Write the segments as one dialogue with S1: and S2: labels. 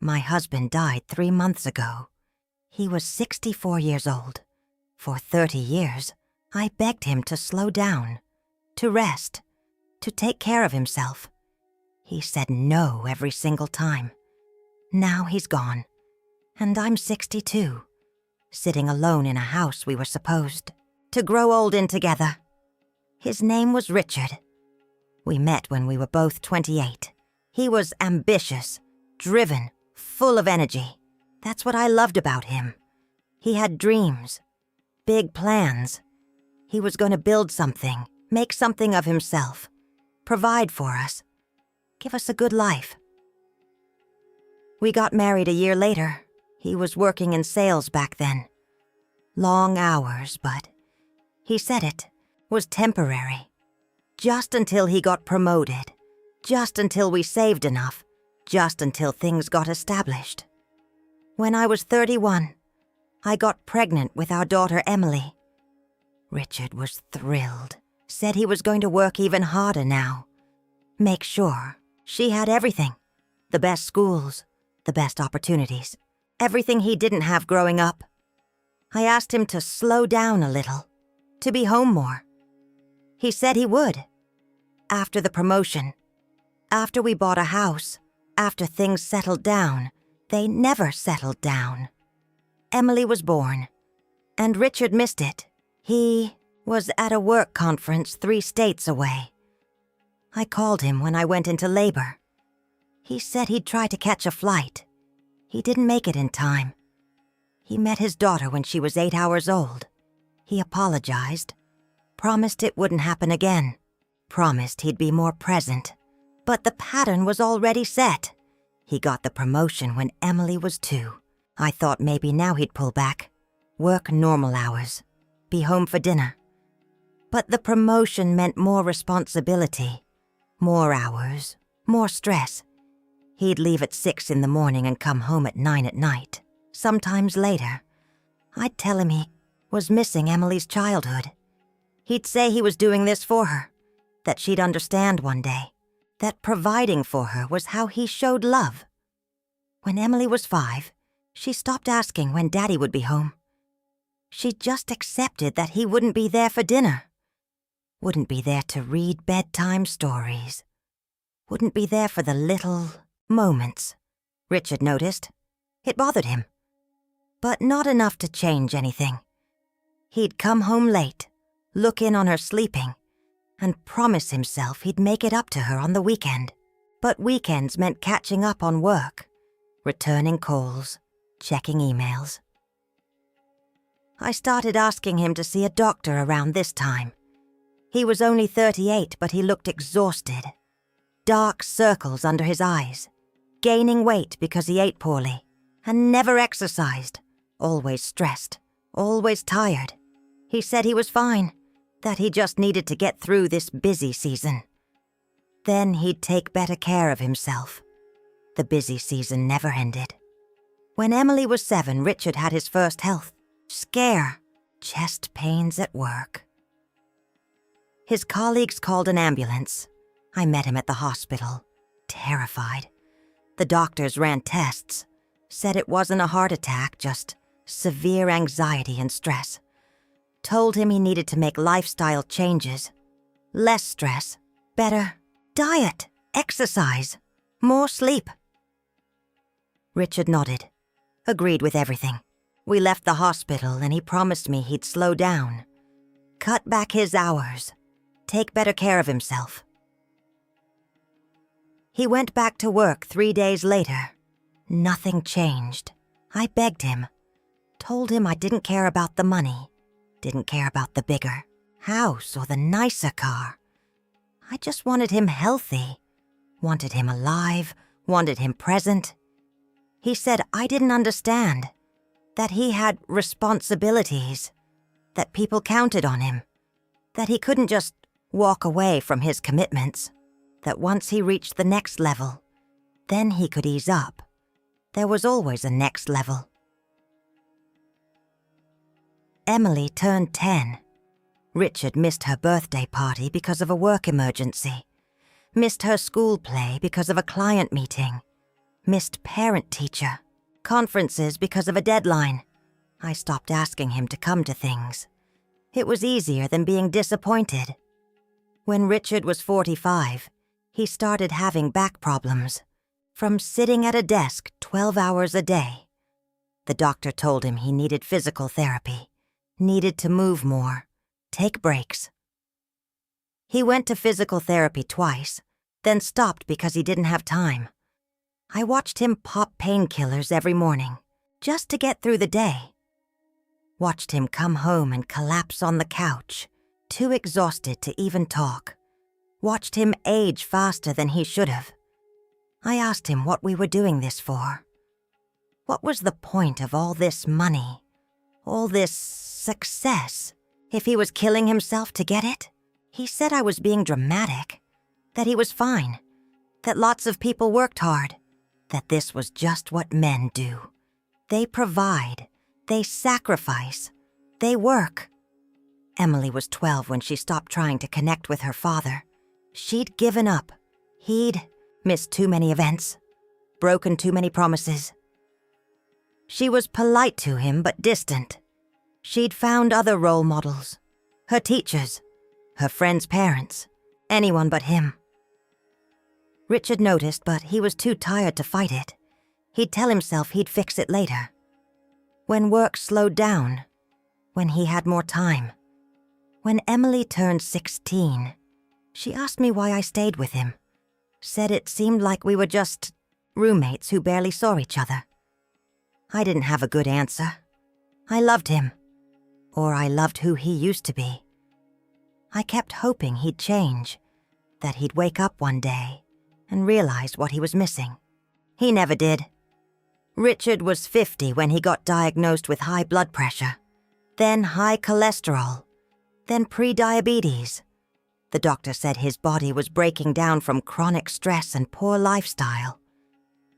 S1: My husband died 3 months ago. He was 64 years old. For 30 years, I begged him to slow down, to rest, to take care of himself. He said no every single time. Now he's gone, and I'm 62, sitting alone in a house we were supposed to grow old in together. His name was Richard. We met when we were both 28. He was ambitious, driven, full of energy. That's what I loved about him. He had dreams, big plans. He was going to build something, make something of himself, provide for us, give us a good life. We got married a year later. He was working in sales back then. Long hours, but he said it was temporary. Just until he got promoted. Just until we saved enough. Just until things got established. When I was 31, I got pregnant with our daughter Emily. Richard was thrilled, said he was going to work even harder now. Make sure she had everything. The best schools, the best opportunities, everything he didn't have growing up. I asked him to slow down a little, to be home more. He said he would. After the promotion, after we bought a house, after things settled down, they never settled down. Emily was born, and Richard missed it. He was at a work conference 3 states away. I called him when I went into labor. He said he'd try to catch a flight. He didn't make it in time. He met his daughter when she was 8 hours old. He apologized, promised it wouldn't happen again, promised he'd be more present. But the pattern was already set. He got the promotion when Emily was 2. I thought maybe now he'd pull back, work normal hours, be home for dinner. But the promotion meant more responsibility, more hours, more stress. He'd leave at 6 in the morning and come home at 9 at night, sometimes later. I'd tell him he was missing Emily's childhood. He'd say he was doing this for her, that she'd understand one day, that providing for her was how he showed love. When Emily was 5, she stopped asking when Daddy would be home. She just accepted that he wouldn't be there for dinner, wouldn't be there to read bedtime stories, wouldn't be there for the little moments. Richard noticed. It bothered him, but not enough to change anything. He'd come home late, look in on her sleeping, and promise himself he'd make it up to her on the weekend. But weekends meant catching up on work, returning calls, checking emails. I started asking him to see a doctor around this time. He was only 38, but he looked exhausted. Dark circles under his eyes, gaining weight because he ate poorly, and never exercised, always stressed, always tired. He said he was fine, that he just needed to get through this busy season. Then he'd take better care of himself. The busy season never ended. When Emily was 7, Richard had his first health scare, chest pains at work. His colleagues called an ambulance. I met him at the hospital, terrified. The doctors ran tests, said it wasn't a heart attack, just severe anxiety and stress. Told him he needed to make lifestyle changes. Less stress, better diet, exercise, more sleep. Richard nodded, agreed with everything. We left the hospital and he promised me he'd slow down, cut back his hours, take better care of himself. He went back to work 3 days later. Nothing changed. I begged him, told him I didn't care about the money, didn't care about the bigger house or the nicer car. I just wanted him healthy, wanted him alive, wanted him present. He said I didn't understand, that he had responsibilities, that people counted on him, that he couldn't just walk away from his commitments, that once he reached the next level, then he could ease up. There was always a next level. Emily turned 10. Richard missed her birthday party because of a work emergency, missed her school play because of a client meeting, missed parent-teacher, conferences because of a deadline. I stopped asking him to come to things. It was easier than being disappointed. When Richard was 45, he started having back problems from sitting at a desk 12 hours a day. The doctor told him he needed physical therapy, needed to move more, take breaks. He went to physical therapy twice, then stopped because he didn't have time. I watched him pop painkillers every morning, just to get through the day. Watched him come home and collapse on the couch, too exhausted to even talk. Watched him age faster than he should have. I asked him what we were doing this for. What was the point of all this money, all this success, if he was killing himself to get it? He said I was being dramatic, that he was fine, that lots of people worked hard, that this was just what men do. They provide, they sacrifice, they work. Emily was 12 when she stopped trying to connect with her father. She'd given up. He'd missed too many events, broken too many promises. She was polite to him but distant. She'd found other role models, her teachers, her friends' parents, anyone but him. Richard noticed, but he was too tired to fight it. He'd tell himself he'd fix it later. When work slowed down, when he had more time. When Emily turned 16, she asked me why I stayed with him. Said it seemed like we were just roommates who barely saw each other. I didn't have a good answer. I loved him. Or I loved who he used to be. I kept hoping he'd change, that he'd wake up one day and realize what he was missing. He never did. Richard was 50 when he got diagnosed with high blood pressure, then high cholesterol, then pre-diabetes. The doctor said his body was breaking down from chronic stress and poor lifestyle.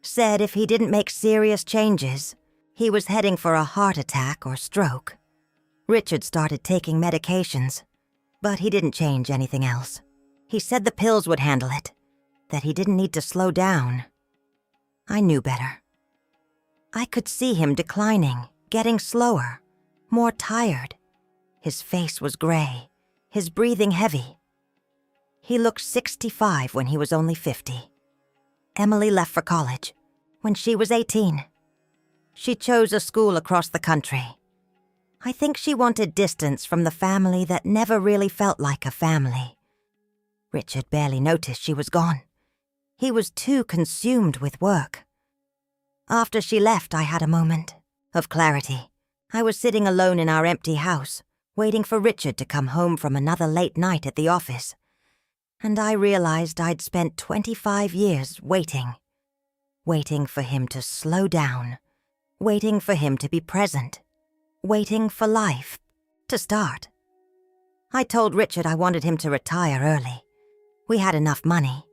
S1: Said if he didn't make serious changes, he was heading for a heart attack or stroke. Richard started taking medications, but he didn't change anything else. He said the pills would handle it, that he didn't need to slow down. I knew better. I could see him declining, getting slower, more tired. His face was gray, his breathing heavy. He looked 65 when he was only 50. Emily left for college when she was 18. She chose a school across the country. I think she wanted distance from the family that never really felt like a family. Richard barely noticed she was gone. He was too consumed with work. After she left, I had a moment of clarity. I was sitting alone in our empty house, waiting for Richard to come home from another late night at the office. And I realized I'd spent 25 years waiting. Waiting for him to slow down. Waiting for him to be present. Waiting for life to start. I told Richard I wanted him to retire early. We had enough money.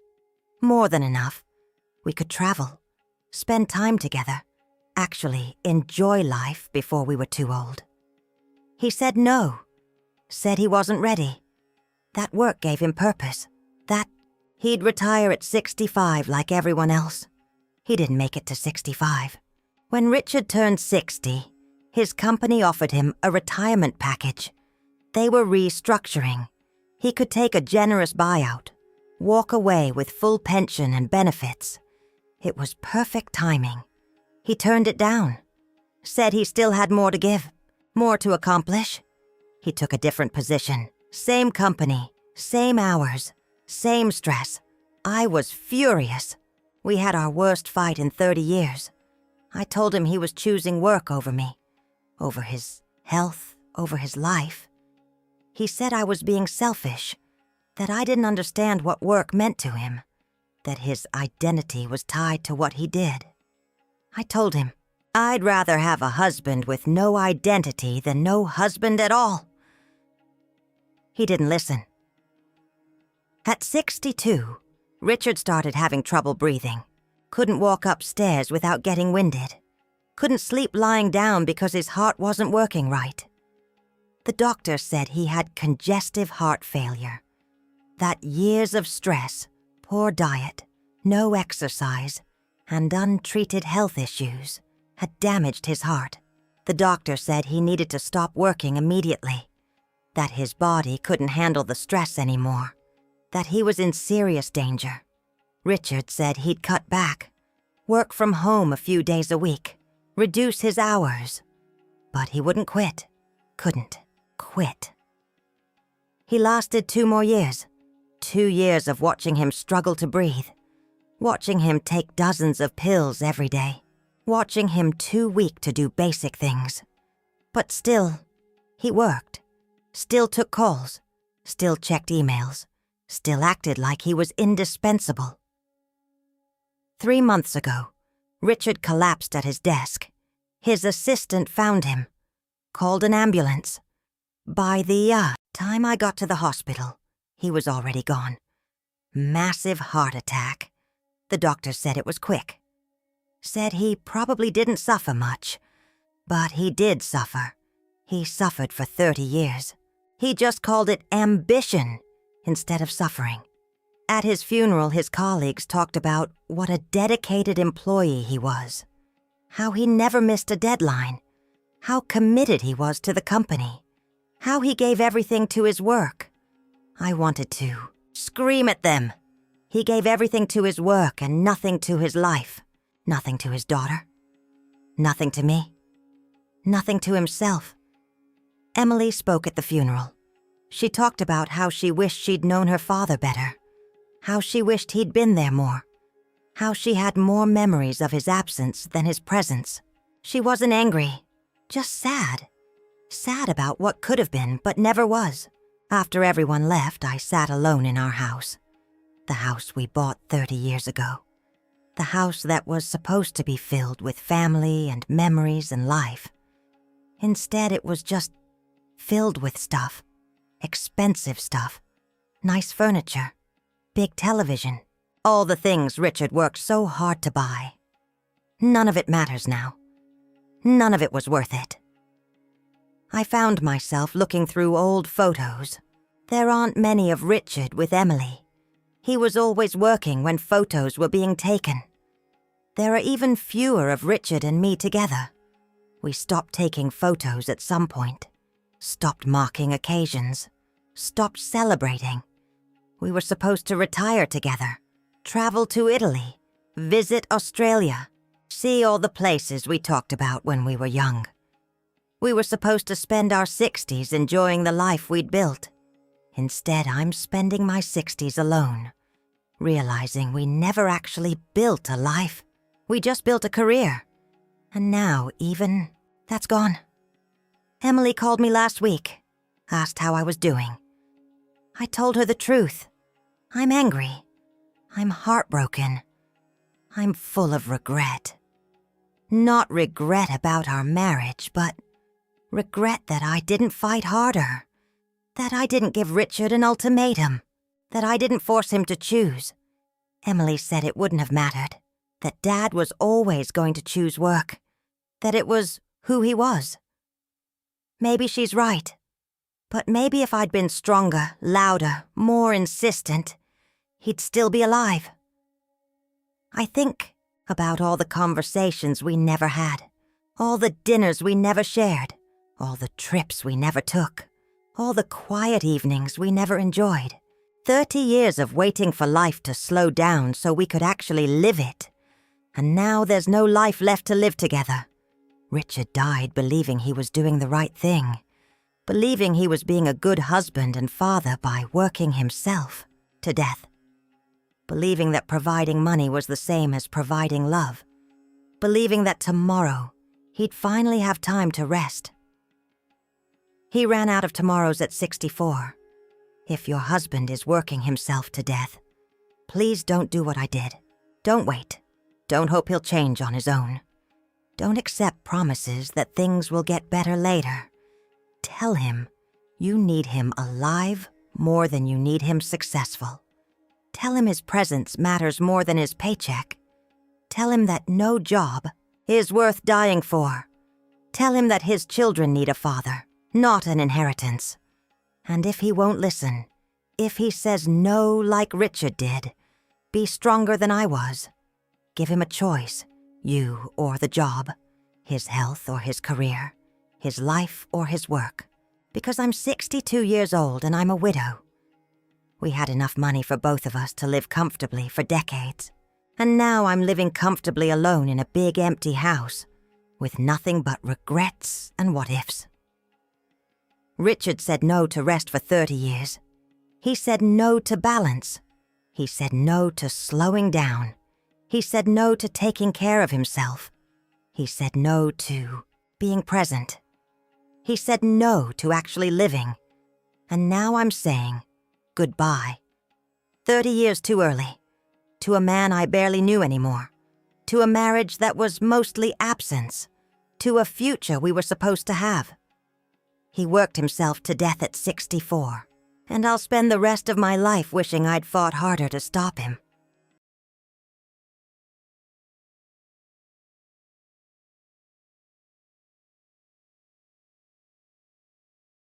S1: More than enough. We could travel, spend time together, actually enjoy life before we were too old. He said no. Said he wasn't ready. That work gave him purpose. That he'd retire at 65 like everyone else. He didn't make it to 65. When Richard turned 60, his company offered him a retirement package. They were restructuring. He could take a generous buyout, walk away with full pension and benefits. It was perfect timing. He turned it down. Said he still had more to give, more to accomplish. He took a different position. Same company, same hours, same stress. I was furious. We had our worst fight in 30 years. I told him he was choosing work over me, over his health, over his life. He said I was being selfish, that I didn't understand what work meant to him, that his identity was tied to what he did. I told him I'd rather have a husband with no identity than no husband at all. He didn't listen. At 62, Richard started having trouble breathing. Couldn't walk upstairs without getting winded. Couldn't sleep lying down because his heart wasn't working right. The doctor said he had congestive heart failure. That years of stress, poor diet, no exercise, and untreated health issues had damaged his heart. The doctor said he needed to stop working immediately, that his body couldn't handle the stress anymore, that he was in serious danger. Richard said he'd cut back, work from home a few days a week, reduce his hours. But he wouldn't quit. Couldn't quit. He lasted 2 more years. 2 years of watching him struggle to breathe, watching him take dozens of pills every day, watching him too weak to do basic things. But still, he worked, still took calls, still checked emails, still acted like he was indispensable. 3 months ago, Richard collapsed at his desk. His assistant found him, called an ambulance. By the time I got to the hospital, he was already gone. Massive heart attack. The doctor said it was quick. Said he probably didn't suffer much, but he did suffer. He suffered for 30 years. He just called it ambition instead of suffering. At his funeral, his colleagues talked about what a dedicated employee he was, how he never missed a deadline, how committed he was to the company, how he gave everything to his work. I wanted to scream at them. He gave everything to his work and nothing to his life, nothing to his daughter, nothing to me, nothing to himself. Emily spoke at the funeral. She talked about how she wished she'd known her father better, how she wished he'd been there more, how she had more memories of his absence than his presence. She wasn't angry, just sad. Sad about what could have been but never was. After everyone left, I sat alone in our house. The house we bought 30 years ago. The house that was supposed to be filled with family and memories and life. Instead, it was just filled with stuff. Expensive stuff. Nice furniture. Big television. All the things Richard worked so hard to buy. None of it matters now. None of it was worth it. I found myself looking through old photos. There aren't many of Richard with Emily. He was always working when photos were being taken. There are even fewer of Richard and me together. We stopped taking photos at some point. Stopped marking occasions. Stopped celebrating. We were supposed to retire together, travel to Italy, visit Australia, see all the places we talked about when we were young. We were supposed to spend our 60s enjoying the life we'd built. Instead, I'm spending my 60s alone, realizing we never actually built a life. We just built a career. And now, even, that's gone. Emily called me last week, asked how I was doing. I told her the truth. I'm angry. I'm heartbroken. I'm full of regret. Not regret about our marriage, but regret that I didn't fight harder. That I didn't give Richard an ultimatum. That I didn't force him to choose. Emily said it wouldn't have mattered. That Dad was always going to choose work. That it was who he was. Maybe she's right. But maybe if I'd been stronger, louder, more insistent, he'd still be alive. I think about all the conversations we never had, all the dinners we never shared, all the trips we never took, all the quiet evenings we never enjoyed. 30 years of waiting for life to slow down so we could actually live it. And now there's no life left to live together. Richard died believing he was doing the right thing, believing he was being a good husband and father by working himself to death, believing that providing money was the same as providing love, believing that tomorrow he'd finally have time to rest. He ran out of tomorrows at 64. If your husband is working himself to death, please don't do what I did. Don't wait. Don't hope he'll change on his own. Don't accept promises that things will get better later. Tell him you need him alive more than you need him successful. Tell him his presence matters more than his paycheck. Tell him that no job is worth dying for. Tell him that his children need a father, not an inheritance. And if he won't listen, if he says no like Richard did, be stronger than I was. give him a choice, you or the job, his health or his career, his life or his work, because I'm 62 years old and I'm a widow. We had enough money for both of us to live comfortably for decades, and now I'm living comfortably alone in a big empty house with nothing but regrets and what-ifs. Richard said no to rest for 30 years. He said no to balance. He said no to slowing down. He said no to taking care of himself. He said no to being present. He said no to actually living. And now I'm saying goodbye. 30 years too early. To a man I barely knew anymore. To a marriage that was mostly absence. To a future we were supposed to have. He worked himself to death at 64, and I'll spend the rest of my life wishing I'd fought harder to stop him.